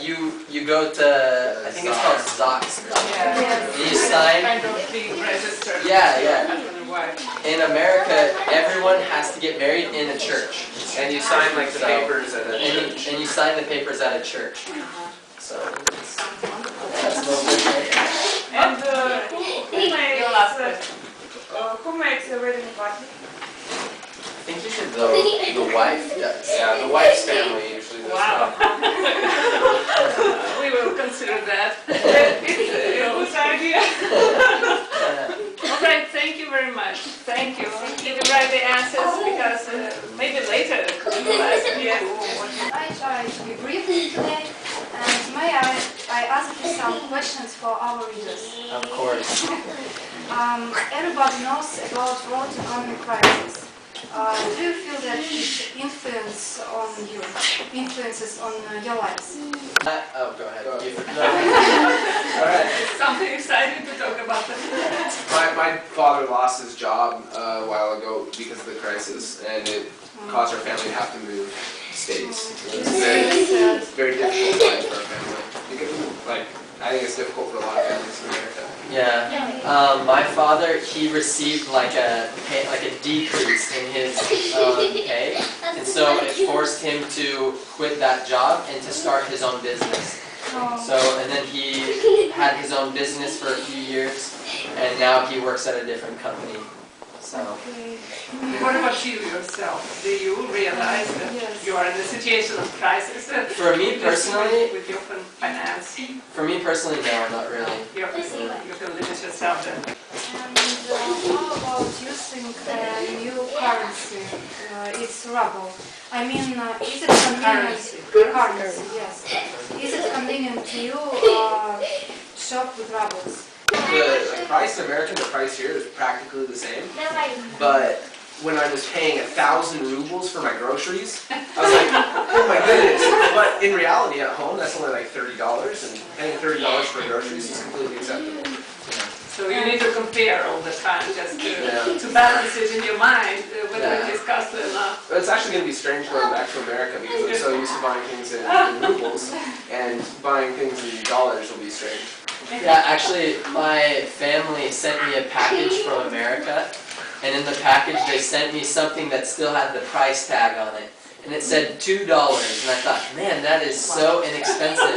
you go to, I think it's called Zox. Yeah. And you sign. Kind of being registered. Yeah. Husband and wife. In America, everyone has to get married in a church. And you sign like the papers at a And church. you sign the papers at a church. So that's a little bit. And who makes a wedding party? I think usually the wife does. Yeah, the wife's family usually does Wow. that. We will consider that. It's a good idea. All right, thank you very much. Thank you. Did you write the answers? Because maybe later you will ask me. I try to be brief today, and may I ask you some questions for our readers? Of course. Everybody knows about world economic crisis. Do you feel that it influences on your lives? Oh, go ahead. Alright. Something exciting to talk about. My father lost his job a while ago because of the crisis, and it caused our family to have to move states. It's very difficult life for our family. Because, I think it's difficult for a lot of families in America. Yeah. My father, he received like a decrease in his pay, and so it forced him to quit that job and to start his own business. So, and then he had his own business for a few years, and now he works at a different company. So. What about you yourself? Do you realize that you are in a situation of crisis? For me personally, with your finance, for me personally, no, not really. you can limit yourself then. And how about using a new currency? It's ruble. I mean, is it convenient? Currency, yes. Is it convenient to you shop with rubles? The price in America and the price here is practically the same. But when I was paying 1,000 rubles for my groceries, I was like, oh my goodness. But in reality, at home, that's only like $30, and paying $30 for groceries is completely acceptable. So you need to compare all the time just to balance it in your mind, whether it is costly enough. But it's actually going to be strange going back to America because I'm so used to buying things in rubles, and buying things in dollars will be strange. Yeah, actually, my family sent me a package from America, and in the package they sent me something that still had the price tag on it. And it said $2, and I thought, man, that is so inexpensive.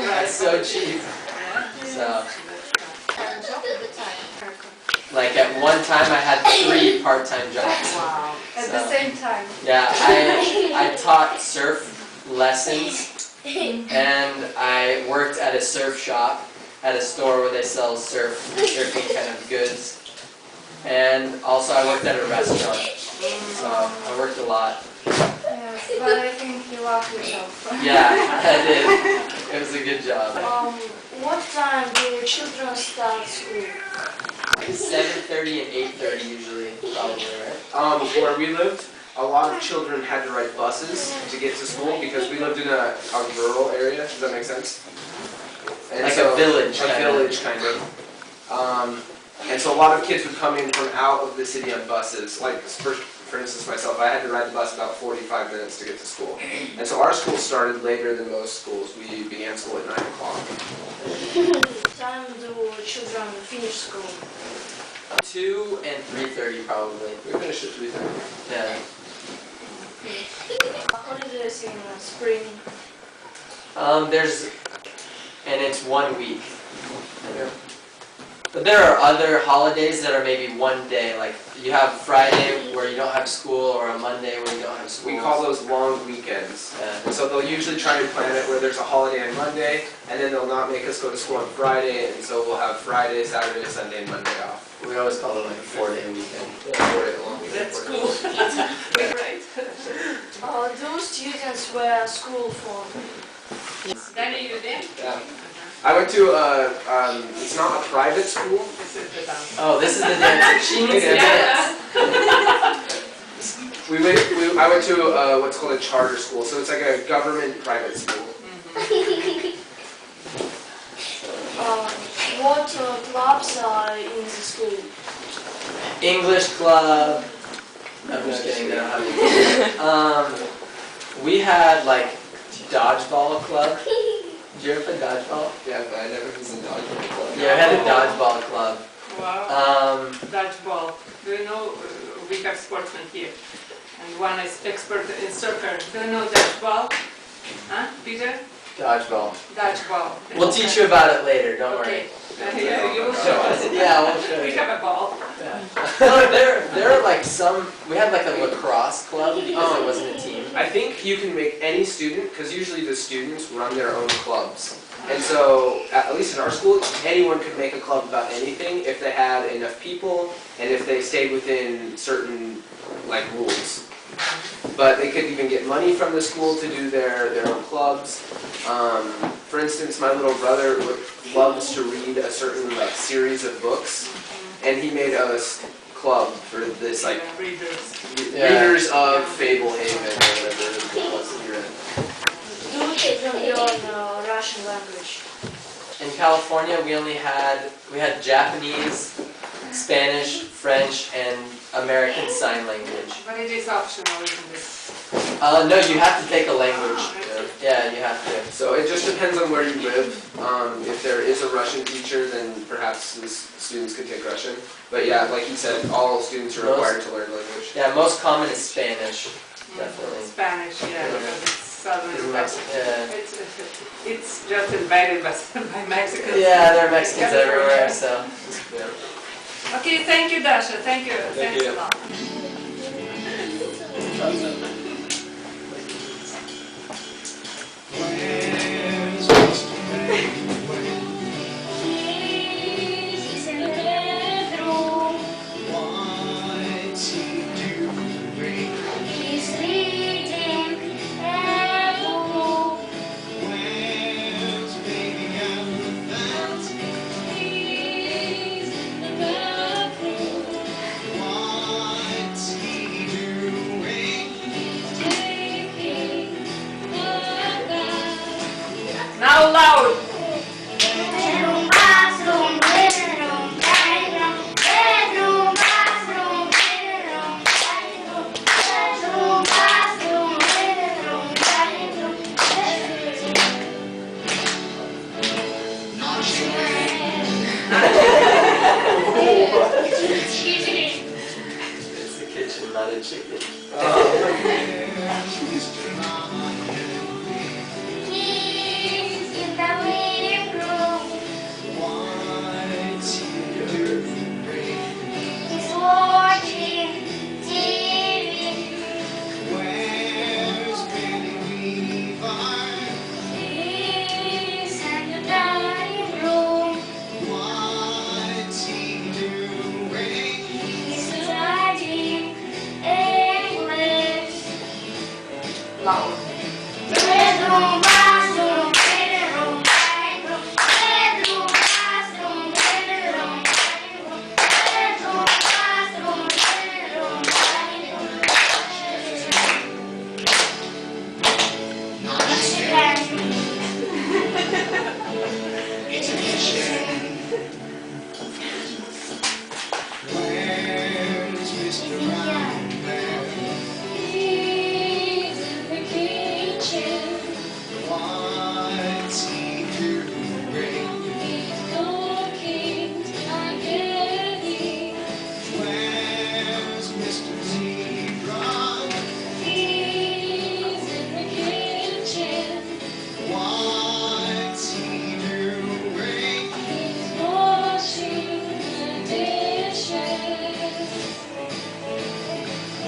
That's so cheap. So, like at one time I had 3 part-time jobs. Wow. At the same time? Yeah, I taught surf lessons, and I worked at a surf shop, at a store where they sell surfing kind of goods. And also I worked at a restaurant, so I worked a lot. Yes, but I think you love your job. Yeah, I did. It was a good job. What time do your children start school? 7:30 and 8:30 usually, probably, right? Where we lived, a lot of children had to ride buses to get to school because we lived in a rural area. Does that make sense? And Like a village, A village, kind of. And so a lot of kids would come in from out of the city on buses. Like, for instance, myself, I had to ride the bus about 45 minutes to get to school. And so our school started later than most schools. We began school at 9 o'clock. What time do children finish school? 2 and 3:30 probably. We finished at 3:30. Yeah. Holidays in spring. And it's 1 week. But there are other holidays that are maybe one day, like you have Friday where you don't have school, or a Monday where you don't have school. We call those long weekends. Yeah. And so they'll usually try to plan it where there's a holiday on Monday, and then they'll not make us go to school on Friday, and so we'll have Friday, Saturday, Sunday, and Monday off. We always call it like a 4-day weekend. Yeah, 4-day long weekend. That's cool. Great. Do students wear school form? Danny, you did? Yeah. I went to it's not a private school. This is the dance. Oh, this is the dance. She needs to dance. I went to what's called a charter school, so it's like a government private school. What clubs are in the school? English club. I'm just kidding. They don't have any. We had like dodgeball club, Did you ever play dodgeball? Yeah, but I never was in dodgeball club. Yeah, I had a dodgeball club. Wow. Dodgeball. Do you know, we have sportsmen here, and one is expert in soccer. Do you know dodgeball? Huh, Peter? Dodgeball. Dodgeball. We'll teach you about it later, don't worry. Okay. Yeah, you will show us. Yeah, we'll show We you. have a ball. Yeah. No, there are like some, we had like a lacrosse club because it wasn't a team. I think you can make any student, because usually the students run their own clubs. And so, at least in our school, anyone could make a club about anything if they had enough people and if they stayed within certain like rules. But they could even get money from the school to do their own clubs. For instance, my little brother loves to read a certain like series of books, and he made a club for this like Readers. readers of Fablehaven or whatever it was he read. Do you learn Russian language? In California, we had Japanese, Spanish, French, and American Sign Language. But it is optional, isn't it? No, you have to take a language. Yeah, you have to. So it just depends on where you live. If there is a Russian teacher, then perhaps the students could take Russian. But yeah, like he said, all students are required to learn language. Yeah, most common is Spanish, definitely. Spanish, yeah, because it's southern. Yeah. It's just invaded by Mexicans. Yeah, there are Mexicans everywhere, so. Yeah. Okay, thank you, Dasha. Thank you. Thanks you. a lot. He's in the bedroom. He's reading a book. He's in the bathroom. Taking a bath. Now loud. Bedroom, bathroom, living room, dining room. Bedroom, bathroom, living room, dining room. Bedroom, bathroom, living room, dining room. It's the kitchen, not a chicken. He's in the living room. He's watching TV. He's in the dining room. He's studying English. Loud. Bedroom, bathroom, living room, dining room. Bedroom, bathroom, living room, dining room. Bedroom, bathroom, living room, dining room. He's in the kitchen. He's cooking spaghetti. He's in the kitchen. He's washing the dishes.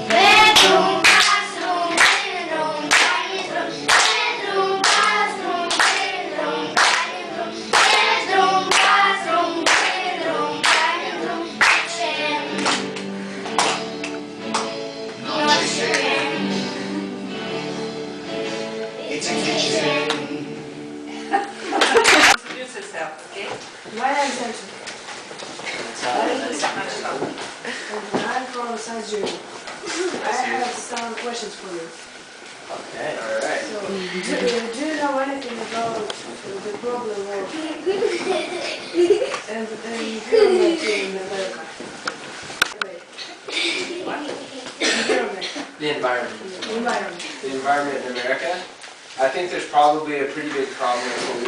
Bedroom, bathroom, living room, dining room. Bedroom, bathroom, living room, dining room. Bedroom, bathroom, living room, dining room. Kitchen. Not chicken. It's a kitchen. Introduce yourself, okay? My name is Anton. I'm from Nigeria. I have some questions for you. Okay. Alright. So, do you know anything about the problem of environment in America? Environment. The environment. Environment. The environment in America, I think there's probably a pretty big problem with pollution.